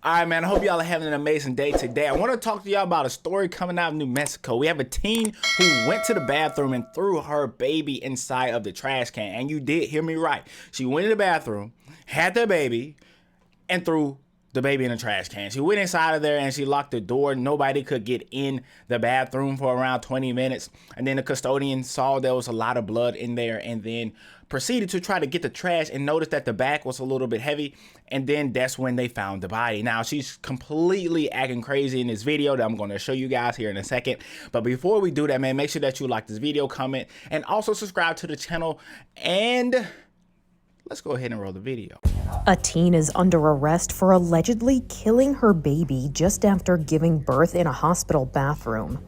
All right, man, I hope y'all are having an amazing day today. I want to talk to y'all about a story coming out of New Mexico. We have a teen who went to the bathroom and threw her baby inside of the trash can. And you did hear me right. She went in the bathroom, had the baby, and threw the baby in the trash can. She went inside of there and she locked the door. Nobody could get in the bathroom for around 20 minutes. And then the custodian saw there was a lot of blood in there and then proceeded to try to get the trash and noticed that the back was a little bit heavy. And then that's when they found the body. Now she's completely acting crazy in this video that I'm going to show you guys here in a second. But before we do that, man, make sure that you like this video, comment, and also subscribe to the channel. And let's go ahead and roll the video. A teen is under arrest for allegedly killing her baby just after giving birth in a hospital bathroom.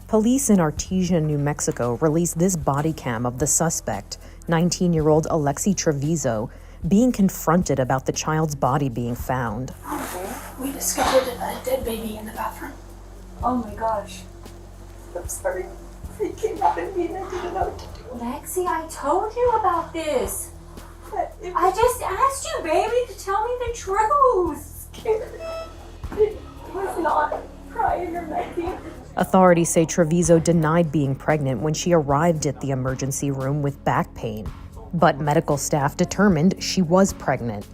Police in Artesia, New Mexico released this body cam of the suspect, 19-year-old Alexi Trevizo, being confronted about the child's body being found. We discovered a dead baby in the bathroom. Oh my gosh. I'm sorry. I came out and I didn't know what to do. Lexi, I told you about this. I just asked you, baby, to tell me the truth. It was not crying or nothing. Authorities say Trevizo denied being pregnant when she arrived at the emergency room with back pain, but medical staff determined she was pregnant.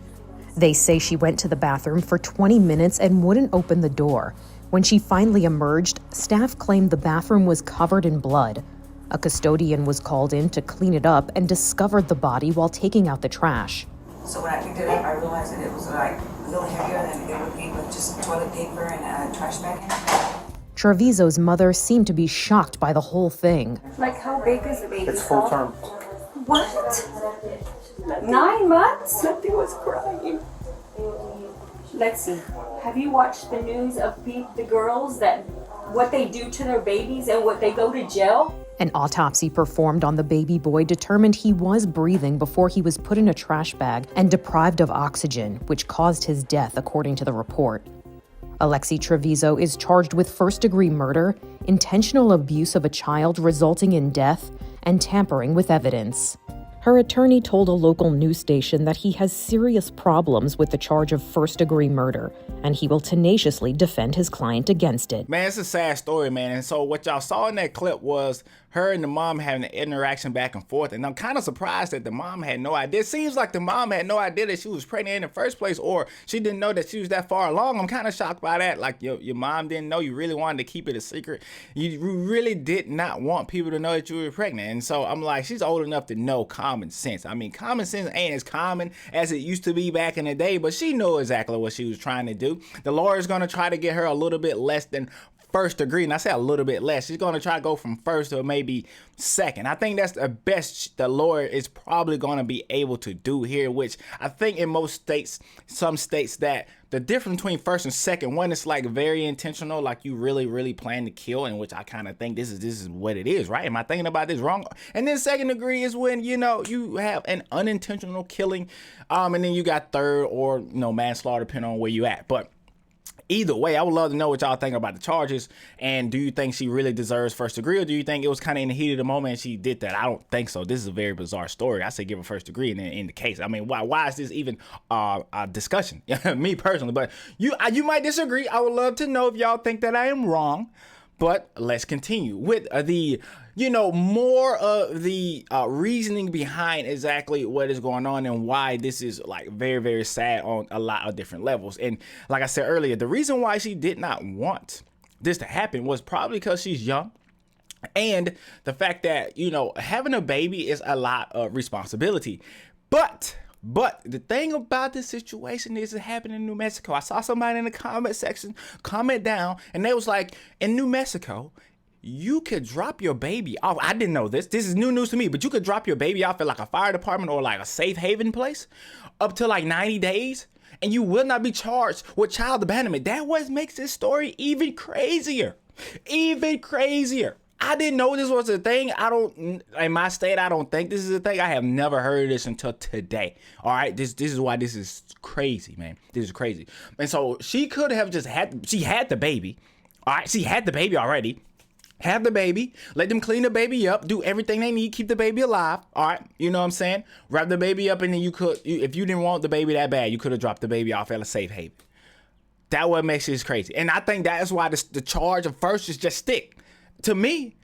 They say she went to the bathroom for 20 minutes and wouldn't open the door. When she finally emerged, staff claimed the bathroom was covered in blood. A custodian was called in to clean it up and discovered the body while taking out the trash. So when I picked it up, I realized that it was like a little heavier than it would be with just toilet paper and a trash bag in it. Trevizo's mother seemed to be shocked by the whole thing. Like, how big is the baby? It's full term. What? 9 months? Nothing was crying. Lexi, have you watched the news of the girls that what they do to their babies and what they go to jail? An autopsy performed on the baby boy determined he was breathing before he was put in a trash bag and deprived of oxygen, which caused his death, according to the report. Alexi Trevizo is charged with first-degree murder, intentional abuse of a child resulting in death, and tampering with evidence. Her attorney told a local news station that he has serious problems with the charge of first-degree murder, and he will tenaciously defend his client against it. Man, it's a sad story, man. And so what y'all saw in that clip was her and the mom having an interaction back and forth. And I'm kind of surprised that the mom had no idea. It seems like the mom had no idea that she was pregnant in the first place, or she didn't know that she was that far along. I'm kind of shocked by that. Like your mom didn't know. You really wanted to keep it a secret. You really did not want people to know that you were pregnant. And so I'm like, she's old enough to know common sense. I mean, common sense ain't as common as it used to be back in the day, but she knew exactly what she was trying to do. The lawyer's going to try to get her a little bit less than first degree, and I say a little bit less. She's going to try to go from first to maybe second. I think that's the best the lawyer is probably going to be able to do here, which I think in most states, some states, that the difference between first and second, one is like very intentional, like you really plan to kill, in which I kind of think this is what it is, right? Am I thinking about this wrong? And then second degree is when, you know, you have an unintentional killing, and then you got third or, you know, manslaughter, depending on where you at. But either way, I would love to know what y'all think about the charges. And do you think she really deserves first degree, or do you think it was kind of in the heat of the moment and she did that? I don't think so. This is a very bizarre story. I say give her first degree in the case. I mean, why is this even a discussion? Me personally, but you might disagree. I would love to know if y'all think that I am wrong. But let's continue with the, you know, more of the reasoning behind exactly what is going on and why this is like very sad on a lot of different levels. And like I said earlier, the reason why she did not want this to happen was probably because she's young. And the fact that, you know, having a baby is a lot of responsibility. But the thing about this situation is it happened in New Mexico. I saw somebody in the comment section comment down, and they was like, in New Mexico, you could drop your baby off. I didn't know this. This is new news to me, but you could drop your baby off at like a fire department or like a safe haven place up to like 90 days, and you will not be charged with child abandonment. That what makes this story even crazier. Even crazier. I didn't know this was a thing. In my state, I don't think this is a thing. I have never heard of this until today. All right, this is why this is crazy, man. This is crazy. And so she could have just she had the baby. All right, she had the baby already. Have the baby, let them clean the baby up, do everything they need, keep the baby alive. All right, you know what I'm saying? Wrap the baby up, and then if you didn't want the baby that bad, you could have dropped the baby off at a safe haven. That what makes it crazy. And I think that's why the charge of first is just stick. To me,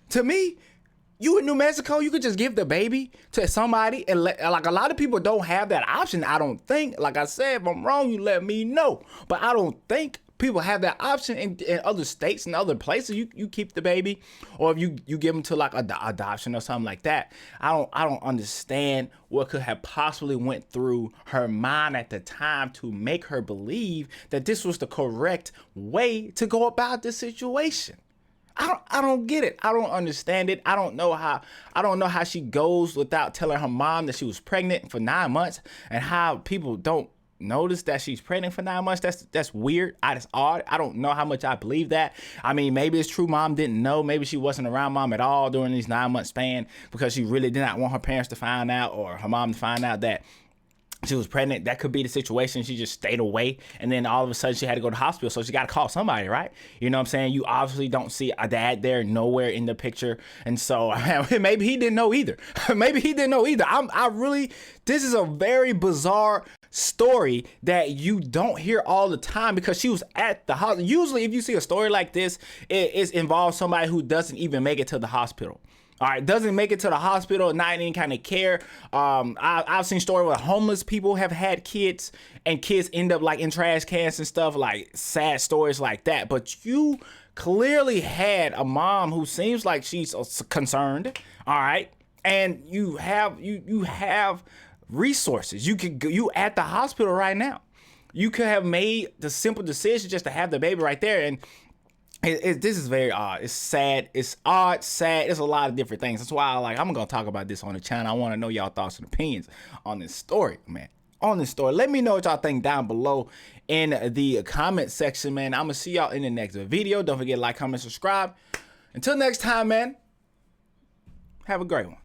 you in New Mexico, you could just give the baby to somebody and like a lot of people don't have that option. I don't think, like I said, if I'm wrong, you let me know. But I don't think people have that option in other states and other places. You keep the baby, or if you give them to like adoption or something like that. I don't understand what could have possibly went through her mind at the time to make her believe that this was the correct way to go about this situation. I don't get it. I don't understand it. I don't know how she goes without telling her mom that she was pregnant for 9 months, and how people don't notice that she's pregnant for 9 months. That's weird. That's odd. I don't know how much I believe that. I mean, maybe it's true mom didn't know. Maybe she wasn't around mom at all during these 9 month span because she really did not want her parents to find out, or her mom to find out that she was pregnant. That could be the situation. She just stayed away, and then all of a sudden she had to go to the hospital, so she got to call somebody, right? You know what I'm saying? You obviously don't see a dad there nowhere in the picture, and so maybe he didn't know either. This is a very bizarre story that you don't hear all the time, because she was at the hospital. Usually if you see a story like this, it involves somebody who doesn't even make it to the hospital. All right, doesn't make it to the hospital, not any kind of care. I've seen stories where homeless people have had kids, and kids end up like in trash cans and stuff, like sad stories like that. But you clearly had a mom who seems like she's concerned. All right, and you have resources. You at the hospital right now. You could have made the simple decision just to have the baby right there, and this is very odd. It's sad. It's odd, sad. It's a lot of different things. That's why I'm going to talk about this on the channel. I want to know y'all thoughts and opinions on this story, man. On this story. Let me know what y'all think down below in the comment section, man. I'm going to see y'all in the next video. Don't forget to like, comment, subscribe. Until next time, man. Have a great one.